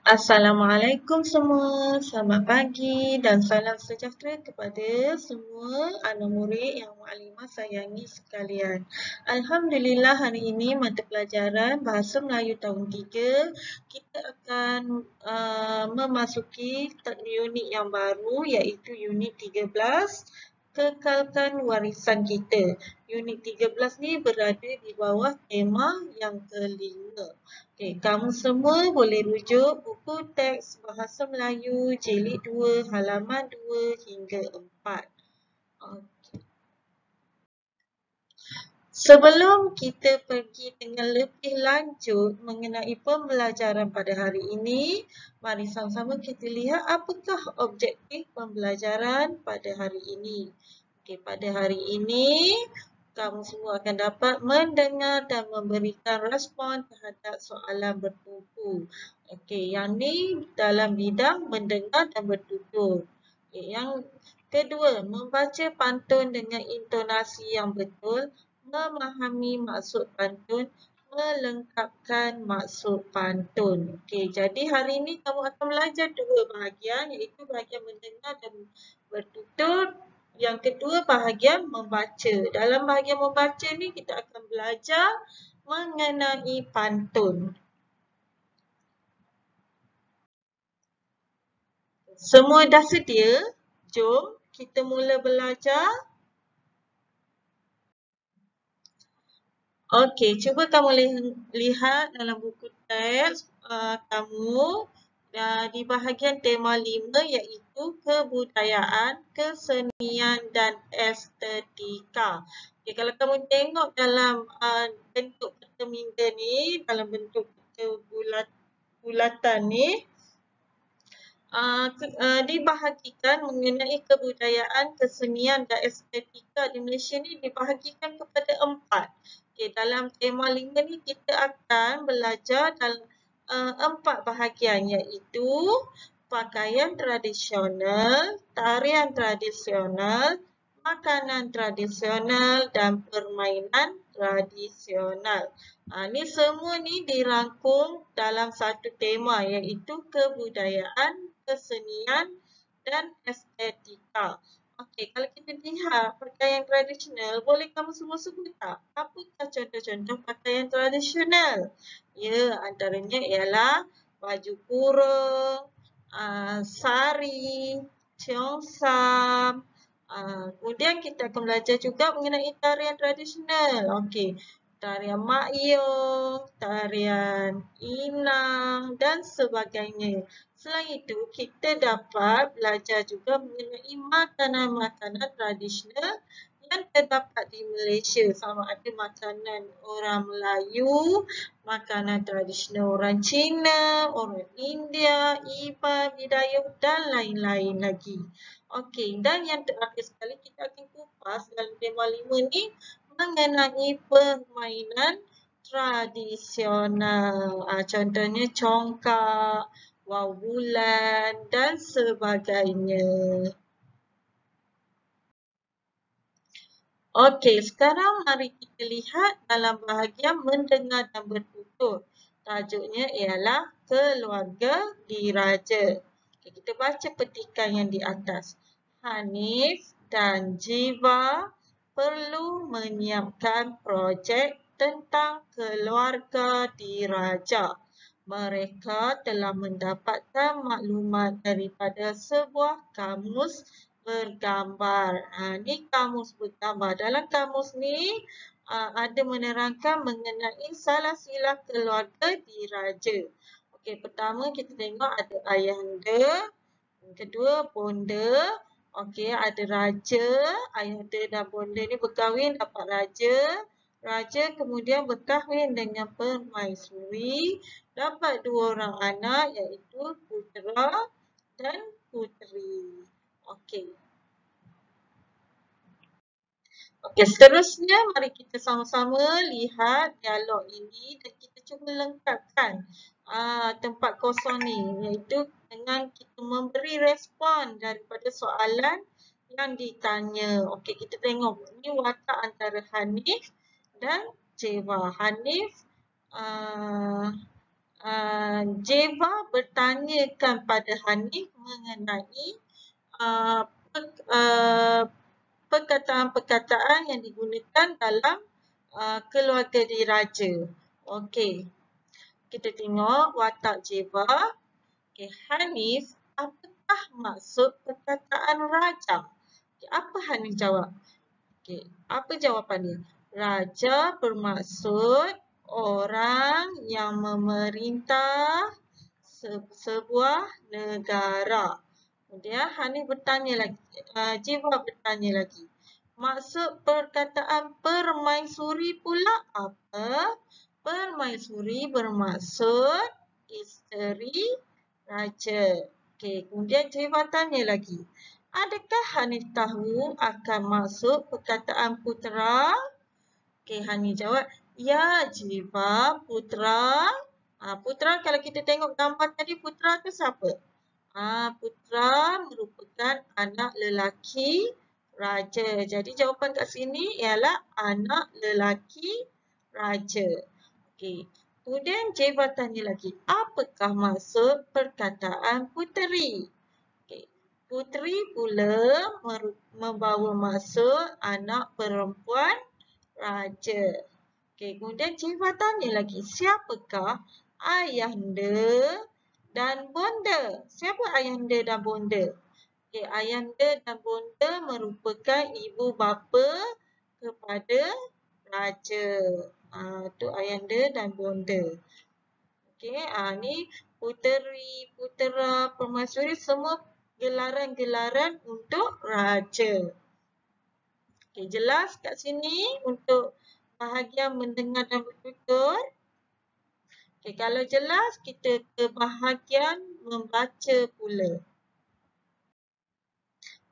Assalamualaikum semua, selamat pagi dan salam sejahtera kepada semua anak murid yang Mukadimah sayangi sekalian. Alhamdulillah hari ini mata pelajaran Bahasa Melayu tahun 3 kita akan memasuki unit yang baru iaitu unit 13. Kekalkan warisan kita. Unit 13 ni berada di bawah tema yang kelima. Okey, kamu semua boleh rujuk buku teks Bahasa Melayu jilid 2 halaman 2 hingga 4. Okey. Sebelum kita pergi dengan lebih lanjut mengenai pembelajaran pada hari ini, mari sama-sama kita lihat apakah objektif pembelajaran pada hari ini. Okey, pada hari ini kamu semua akan dapat mendengar dan memberikan respon terhadap soalan bertutur. Okey, yang ni dalam bidang mendengar dan bertutur. Okey, yang kedua, membaca pantun dengan intonasi yang betul, memahami maksud pantun, melengkapkan maksud pantun. Okey, jadi hari ini kamu akan belajar dua bahagian iaitu bahagian mendengar dan bertutur. Yang kedua bahagian membaca. Dalam bahagian membaca ni kita akan belajar mengenai pantun. Semua dah sedia? Jom kita mula belajar. Okey, cuba kamu lihat dalam buku teks kamu di bahagian tema 5 iaitu kebudayaan, kesenian dan estetika. Okey, kalau kamu tengok dalam bentuk peta mingga ni, dalam bentuk peta bulatan ni, dibahagikan mengenai kebudayaan, kesenian dan estetika di Malaysia ni dibahagikan kepada 4. Okay, dalam tema 5 ni kita akan belajar dalam 4 bahagian iaitu pakaian tradisional, tarian tradisional, makanan tradisional dan permainan tradisional. Ni semua ni dirangkum dalam satu tema iaitu kebudayaan, kesenian dan estetika. Okey, kalau kita lihat pakaian tradisional, boleh kamu semua sebut tak? Apakah contoh-contoh pakaian tradisional? Ya, antaranya ialah baju kurung, sari, cheongsam. Kemudian kita akan belajar juga mengenai tarian tradisional. Okey, tarian Mak Yong, tarian Inang dan sebagainya. Selain itu, kita dapat belajar juga mengenai makanan-makanan tradisional yang terdapat di Malaysia. Sama ada makanan orang Melayu, makanan tradisional orang Cina, orang India, Iban, Bidayuh dan lain-lain lagi. Okey, dan yang terakhir sekali kita akan kupas dalam tema 5 ni mengenai permainan tradisional. Contohnya congkak, wau bulan dan sebagainya. Okey, sekarang mari kita lihat dalam bahagian mendengar dan bertutur. Tajuknya ialah keluarga diraja. Okay, kita baca petikan yang di atas. Hanif dan Jiva perlu menyiapkan projek tentang keluarga diraja. Mereka telah mendapatkan maklumat daripada sebuah kamus bergambar. Ni kamus bergambar. Dalam kamus ni ada menerangkan mengenai salah sila keluarga diraja. Okey, pertama kita tengok ada ayahanda, yang kedua bonda. Okey, ada raja, ayahanda dan bonda ni berkahwin dapat raja. Raja kemudian berkahwin dengan permaisuri, dapat 2 orang anak iaitu putera dan puteri. Okey. Okey, seterusnya mari kita sama-sama lihat dialog ini dan kita cuba lengkapkan tempat kosong ni iaitu dengan kita memberi respon daripada soalan yang ditanya. Okey, kita tengok ini watak antara Hanif dan Jiva. Hanif Jeva bertanyakan pada Hanif mengenai perkataan-perkataan yang digunakan dalam keluarga diraja. Okey, kita tengok watak Jeva. Okey, Hanif, apakah maksud perkataan raja? Okay, apa Hanif jawab? Okey, apa jawapan dia? Raja bermaksud orang yang memerintah sebuah negara. Kemudian Hanif bertanya lagi, Jiwa bertanya lagi. Maksud perkataan permaisuri pula apa? Permaisuri bermaksud isteri raja. Okey, kemudian Jiwa tanya lagi. Adakah Hanif tahu akan maksud perkataan putera? Okey, Hanif jawab, ya Jiwa, putera. Putera, kalau kita tengok gambar tadi, putera tu siapa? Putera merupakan anak lelaki raja. Jadi jawapan kat sini ialah anak lelaki raja. Okey. Kemudian Jiwa tanya lagi, apakah maksud perkataan puteri? Okey. Puteri pula membawa maksud anak perempuan raja. Okey, kemudian Jiwa tanya lagi, siapakah ayahanda dan bonda? Siapa ayahanda dan bonda? Okey, ayahanda dan bonda merupakan ibu bapa kepada raja. Tu ayahanda dan bonda. Okey, ni puteri, putera, permaisuri semua gelaran-gelaran untuk raja. Okey, jelas kat sini untuk bahagian mendengar dan bertutur. Okay, kalau jelas, kita ke bahagian membaca pula.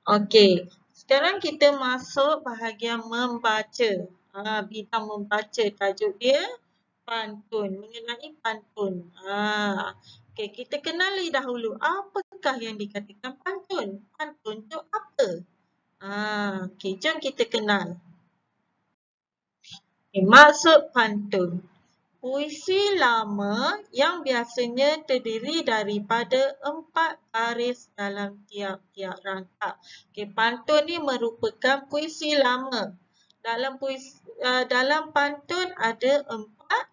Okey, sekarang kita masuk bahagian membaca. Bidang membaca, tajuk dia pantun, mengenai pantun. Okey, kita kenali dahulu apakah yang dikatakan pantun. Pantun tu apa? Okey, jom kita kenal. Okay, maksud pantun. Puisi lama yang biasanya terdiri daripada 4 baris dalam tiap-tiap rangkap. Okay, pantun ni merupakan puisi lama. Dalam pantun ada 4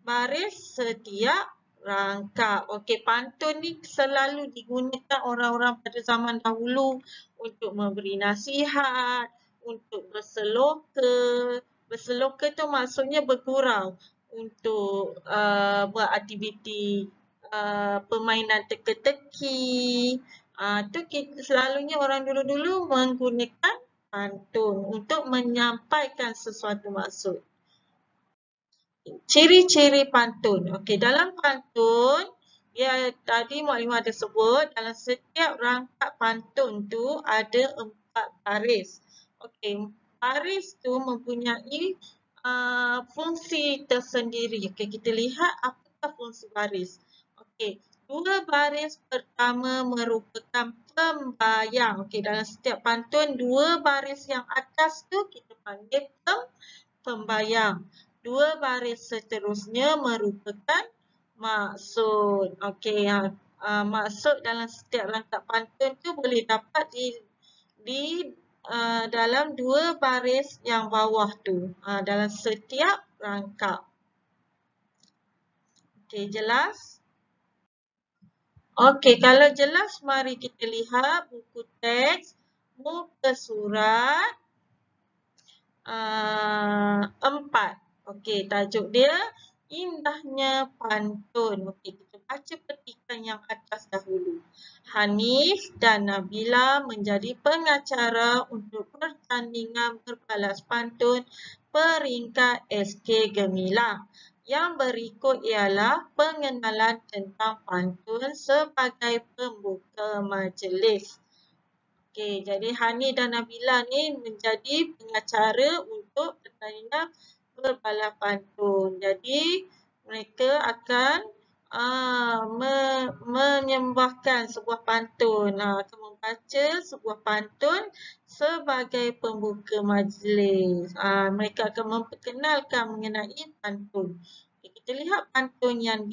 baris setiap rangkap. Okey, pantun ni selalu digunakan orang-orang pada zaman dahulu untuk memberi nasihat, untuk berseloka. Berseloka tu maksudnya bergurau untuk beraktiviti permainan teka-teki. Tu selalunya orang dulu-dulu menggunakan pantun untuk menyampaikan sesuatu maksud. Ciri-ciri pantun. Okey, dalam pantun, dia tadi Mukadimah ada sebut, dalam setiap rangkap pantun tu ada 4 baris. Okey, baris tu mempunyai fungsi tersendiri. Okey, kita lihat apakah fungsi baris. Okey, 2 baris pertama merupakan pembayang. Okey, dalam setiap pantun, 2 baris yang atas tu kita panggil pembayang. 2 baris seterusnya merupakan maksud. Okey, maksud dalam setiap rangkap pantun tu boleh dapat di dalam 2 baris yang bawah tu, dalam setiap rangkap. Okey, jelas? Okey, kalau jelas, mari kita lihat buku teks, muka surat 4. Okey, tajuk dia Indahnya Pantun. Okey, kita baca petikan yang atas dahulu. Hanif dan Nabila menjadi pengacara untuk pertandingan berbalas pantun peringkat SK Gemilang. Yang berikut ialah pengenalan tentang pantun sebagai pembuka majlis. Okey, jadi Hanif dan Nabila ni menjadi pengacara untuk pertandingan berbalas pantun. Jadi mereka akan menyembahkan sebuah pantun, akan membaca sebuah pantun sebagai pembuka majlis. Mereka akan memperkenalkan mengenai pantun. Okay, kita lihat pantun yang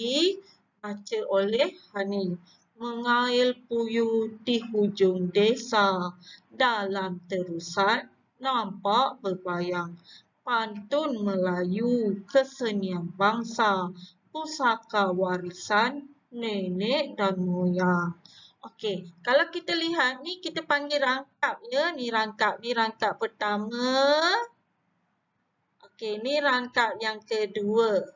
baca oleh Hani. Mengail puyuh di hujung desa, dalam terusan nampak berbayang. Pantun Melayu, kesenian bangsa, pusaka warisan nenek dan moyang. Okey, kalau kita lihat ni kita panggil rangkap ya. Ni rangkap pertama. Okey, ni rangkap yang kedua.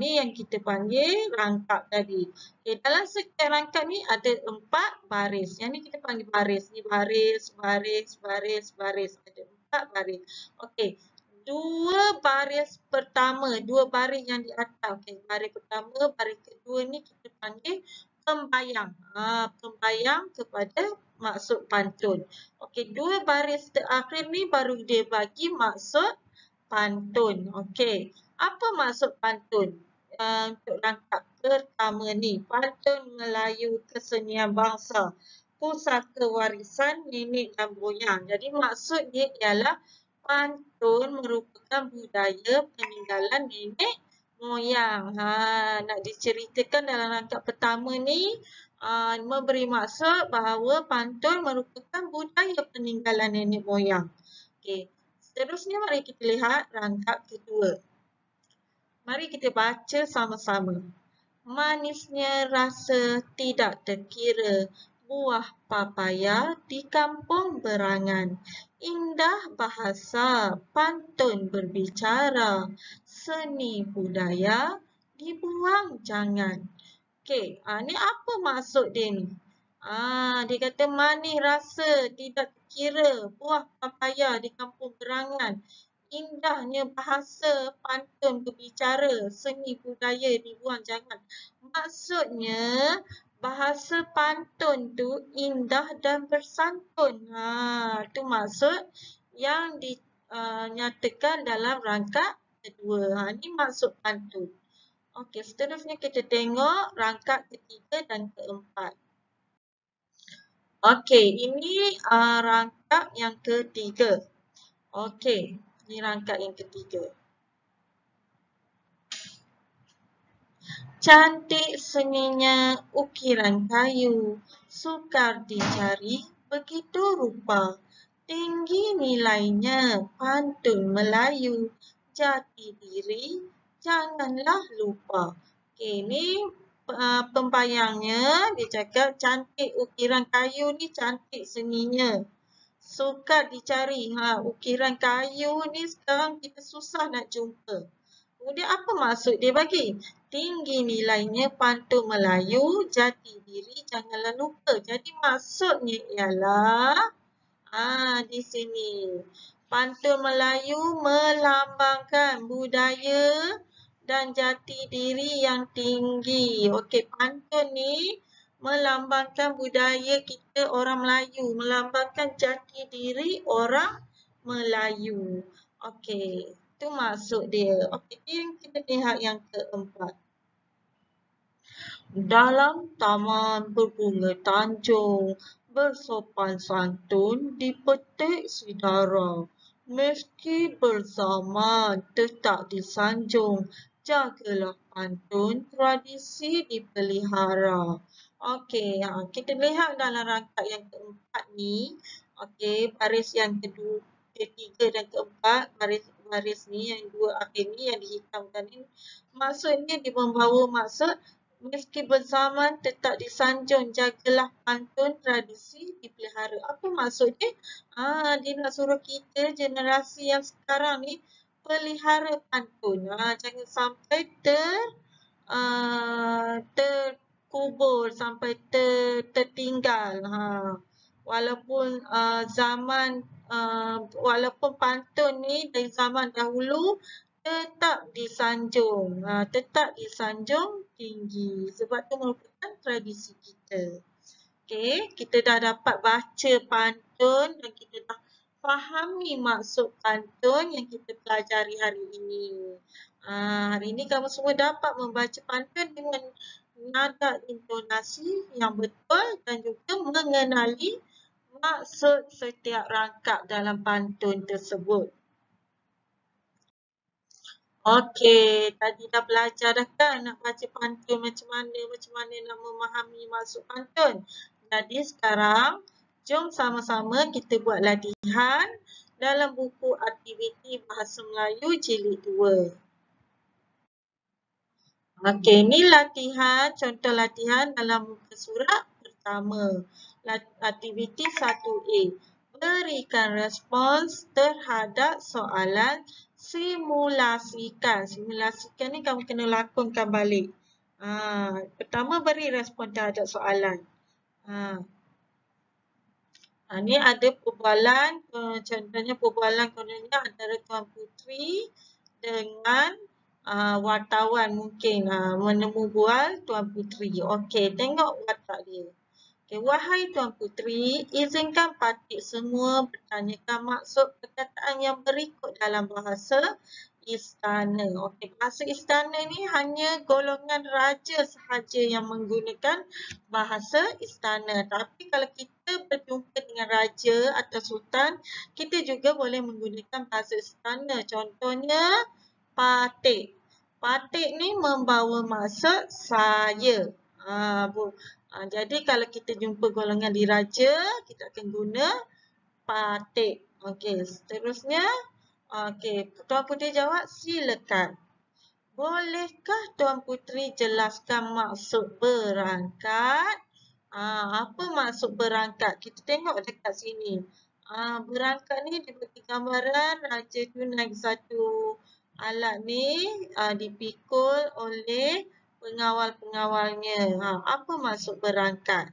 Ni yang kita panggil rangkap tadi. Okay, dalam setiap rangkap ni ada 4 baris. Yang ni kita panggil baris. Ni baris. Ada 4 baris. Okey. Dua baris yang di atas. Okey, baris pertama, baris kedua ni kita panggil pembayang. Pembayang kepada maksud pantun. Okey, dua baris terakhir ni baru dia bagi maksud pantun. Okey. Apa maksud pantun? Untuk rangkap pertama ni, pantun Melayu kesenian bangsa, pusaka warisan nenek dan moyang. Jadi maksud dia ialah pantun merupakan budaya peninggalan nenek moyang. Nak diceritakan dalam rangkap pertama ni, memberi maksud bahawa pantun merupakan budaya peninggalan nenek moyang. Okey. Seterusnya mari kita lihat rangkap kedua. Mari kita baca sama-sama. Manisnya rasa tidak terkira, buah papaya di kampung berangan. Indah bahasa, pantun berbicara, seni budaya dibuang jangan. Okey, ni apa maksud dia ni? Dia kata manis rasa tidak terkira, buah papaya di kampung berangan. Indahnya bahasa, pantun berbicara, seni budaya dibuang jangan. Maksudnya, bahasa pantun tu indah dan bersantun. Itu maksud yang dinyatakan dalam rangkap kedua. Ini maksud pantun. Okey, seterusnya kita tengok rangkap ketiga dan keempat. Okey, ini rangkap yang ketiga. Okey. Ini rangkap yang ketiga. Cantik seninya ukiran kayu, sukar dicari begitu rupa. Tinggi nilainya pantun Melayu, jati diri janganlah lupa. Okey, ni pembayangnya dia cakap cantik ukiran kayu ni cantik seninya. Sukar dicari. Ukiran kayu ni sekarang kita susah nak jumpa. Kemudian apa maksud dia bagi? Tinggi nilainya pantun Melayu, jati diri janganlah lupa. Jadi maksudnya ialah di sini. Pantun Melayu melambangkan budaya dan jati diri yang tinggi. Okey, pantun ni melambangkan budaya kita orang Melayu, melambangkan jati diri orang Melayu. Okey, itu maksud dia. Okey, kita lihat yang keempat. Dalam taman berbunga tanjung, bersopan santun dipetik saudara. Meski berzaman tetap disanjung, jagalah pantun tradisi dipelihara. Okey, kita lihat dalam rangkap yang keempat ni. Okey, baris yang kedua, ketiga dan keempat, baris ni yang dua akhir ni yang dihitamkan ni. Maksudnya dia membawa maksud meski berzaman tetap disanjung, jagalah pantun tradisi dipelihara. Apa maksud dia? Dia nak suruh kita generasi yang sekarang ni pelihara pantun. Jangan sampai terkubur, sampai tertinggal. Walaupun walaupun pantun ni dari zaman dahulu tetap disanjung tinggi sebab itu merupakan tradisi kita. Okey, kita dah dapat baca pantun dan kita dah fahami maksud pantun yang kita pelajari hari ini. Hari ini kamu semua dapat membaca pantun dengan nada intonasi yang betul dan juga mengenali maksud setiap rangkap dalam pantun tersebut. Okey, tadi dah belajar dah kan nak baca pantun macam mana nak memahami maksud pantun. Jadi sekarang, jom sama-sama kita buat latihan dalam buku aktiviti Bahasa Melayu Jilid 2. Okey, ni latihan, contoh latihan dalam muka surat pertama. Aktiviti 1A. Berikan respons terhadap soalan simulasikan. Simulasikan ni kamu kena lakonkan balik. Pertama beri respon terhadap soalan. Ni ada perbualan, contohnya perbualan kononnya antara Tuan Puteri dengan wartawan mungkin menemu bual Tuan Puteri. Okey, tengok watak dia. Okay, wahai Tuan Puteri, izinkan patik semua bertanyakan maksud perkataan yang berikut dalam bahasa istana. Okey, bahasa istana ni hanya golongan raja sahaja yang menggunakan bahasa istana. Tapi kalau kita berjumpa dengan raja atau sultan, kita juga boleh menggunakan bahasa istana. Contohnya, patik. Patik ni membawa maksud saya. Jadi kalau kita jumpa golongan diraja, kita akan guna patik. Okey, seterusnya. Okey, Tuan Puteri jawab, silakan. Bolehkah Tuan Puteri jelaskan maksud berangkat? Apa maksud berangkat? Kita tengok dekat sini. Berangkat ni dia bagi gambaran raja tu naik satu alat ni dipikul oleh pengawal-pengawalnya. Apa maksud berangkat?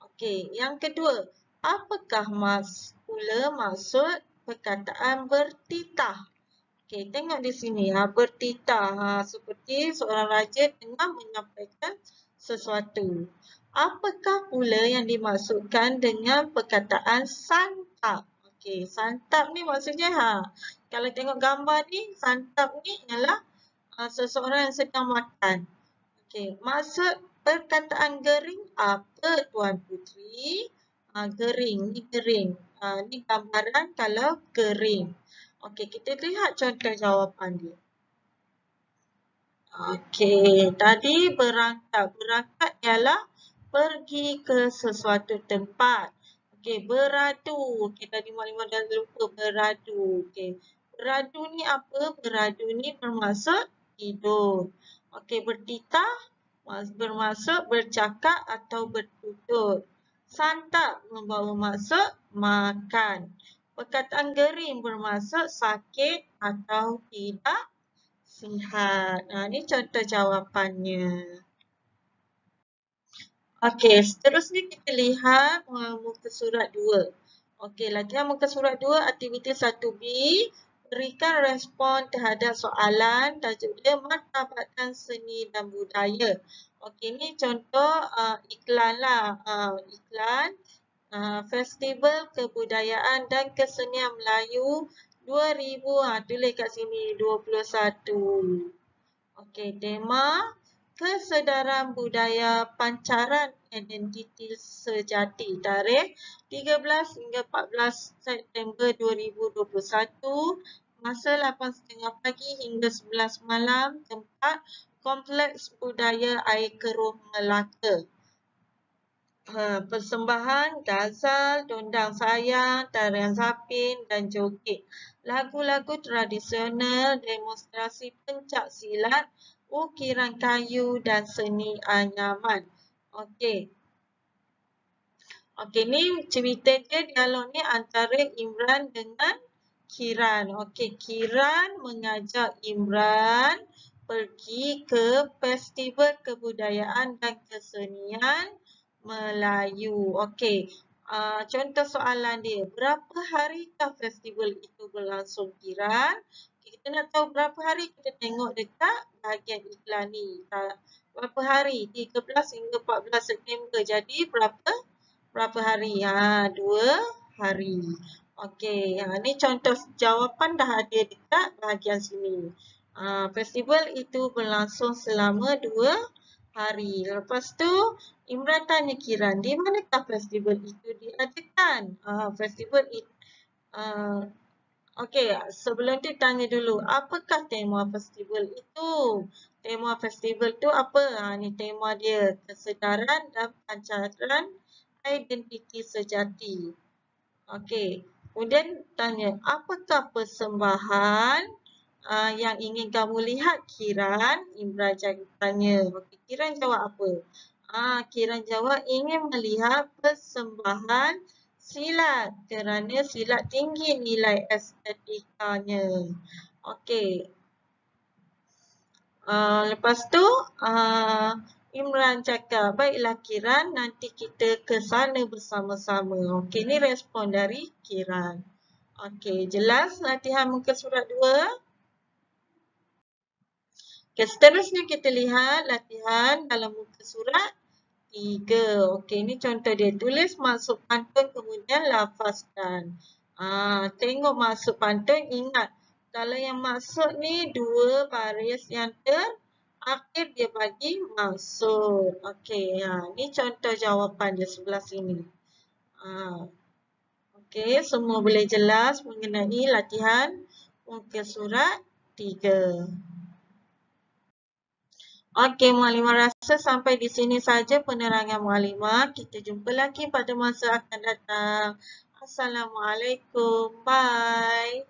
Okey, yang kedua, apakah pula maksud perkataan bertitah? Okey, tengok di sini. Bertitah. Seperti seorang raja tengah menyampaikan sesuatu. Apakah pula yang dimaksudkan dengan perkataan santap? Okey, santap ni maksudnya kalau tengok gambar ni, santap ni ialah seseorang yang sedang makan. Okey, maksud perkataan gering apa Tuan Puteri? Gering, ni gering. Ni gambaran kalau gering. Okey, kita lihat contoh jawapan dia. Okey, tadi berangkat. Berangkat ialah pergi ke sesuatu tempat. Okey, beradu. Okey, tadi Mak dah lupa beradu. Okey, beradu ni apa? Beradu ni bermaksud tidur. Okey, bertitah bermaksud bercakap atau bertutur. Santap membawa maksud makan. Perkataan gering bermaksud sakit atau tidak sihat. Ini contoh jawapannya. Okey, seterusnya kita lihat muka surat 2. Okey, latihan muka surat 2, aktiviti 1B. Berikan respon terhadap soalan, tajuk dia Martabatkan Seni dan Budaya. Okey, ini contoh iklan lah. Iklan Festival Kebudayaan dan Kesenian Melayu 2000. Tulis kat sini 21. Okey, tema Kesedaran Budaya Pancaran Identiti Sejati. Tarikh 13 hingga 14 September 2021. Masa 8.30 pagi hingga 11 malam. Tempat Kompleks Budaya Air Keruh Melaka. Persembahan Ghazal, Dondang Sayang, Tarian Zapin dan Joget. Lagu-lagu tradisional, demonstrasi pencak silat, ukiran kayu dan seni anyaman. Okey. Okey, ni cerita dia, dialog ni antara Imran dengan Kiran. Okey, Kiran mengajak Imran pergi ke Festival Kebudayaan dan Kesenian Melayu. Okey, contoh soalan dia. Berapa harikah festival itu berlangsung, Kiran? Kita nak tahu berapa hari, kita tengok dekat bahagian iklan ni. Berapa hari? 13 hingga 14 September. Jadi berapa hari? 2 hari. Okey, ni contoh jawapan dah ada dekat bahagian sini. Festival itu berlangsung selama 2 hari. Lepas tu, Imran tanya Kiran, di manakah festival itu diadakan? Festival itu Okey, sebelum tu tanya dulu, apakah tema festival itu? Tema festival tu apa? Ni tema dia, kesedaran dan pancaran identiti sejati. Okey, kemudian tanya, apakah persembahan yang ingin kamu lihat, Kiran? Imran tanya. Okey, Kiran jawab apa? Kiran jawab ingin melihat persembahan silat kerana silat tinggi nilai estetikanya. Okey. Lepas tu Imran cakap, baiklah Kiran, nanti kita ke sana bersama-sama. Okey, ni respon dari Kiran. Okey, jelas latihan muka surat 2? Okey, seterusnya kita lihat latihan dalam muka surat 3. Okey, ni contoh dia. Tulis maksud pantun kemudian lafazkan. Tengok maksud pantun, ingat. Kalau yang maksud ni 2 baris yang terakhir dia bagi maksud. Okey, ni contoh jawapan dia sebelah sini. Okey, semua boleh jelas mengenai latihan muka surat 3. Okey, Muallimah rasa sampai di sini saja penerangan Muallimah. Kita jumpa lagi pada masa akan datang. Assalamualaikum. Bye.